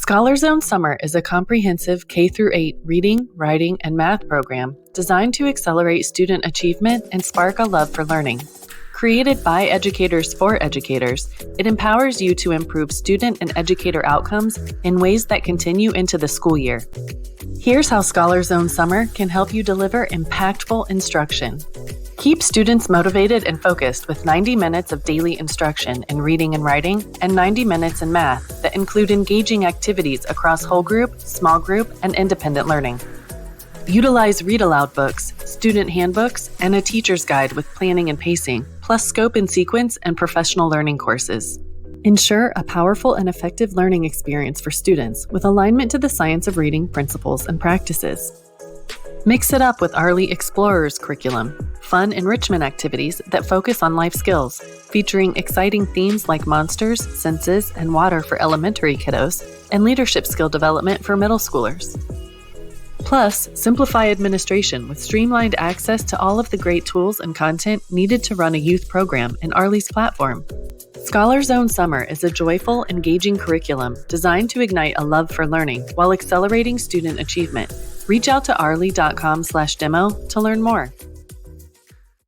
Scholar Zone Summer is a comprehensive K-8 reading, writing, and math program designed to accelerate student achievement and spark a love for learning. Created by educators for educators, it empowers you to improve student and educator outcomes in ways that continue into the school year. Here's how Scholar Zone Summer can help you deliver impactful instruction. Keep students motivated and focused with 90 minutes of daily instruction in reading and writing and 90 minutes in math that include engaging activities across whole group, small group, and independent learning. Utilize read-aloud books, student handbooks, and a teacher's guide with planning and pacing, plus scope and sequence and professional learning courses. Ensure a powerful and effective learning experience for students with alignment to the science of reading principles and practices. Mix it up with Arly Explorers curriculum, fun enrichment activities that focus on life skills, featuring exciting themes like monsters, senses, and water for elementary kiddos, and leadership skill development for middle schoolers. Plus, simplify administration with streamlined access to all of the great tools and content needed to run a youth program in Arly's platform. Scholar Zone Summer is a joyful, engaging curriculum designed to ignite a love for learning while accelerating student achievement. Reach out to arly.com/demo to learn more.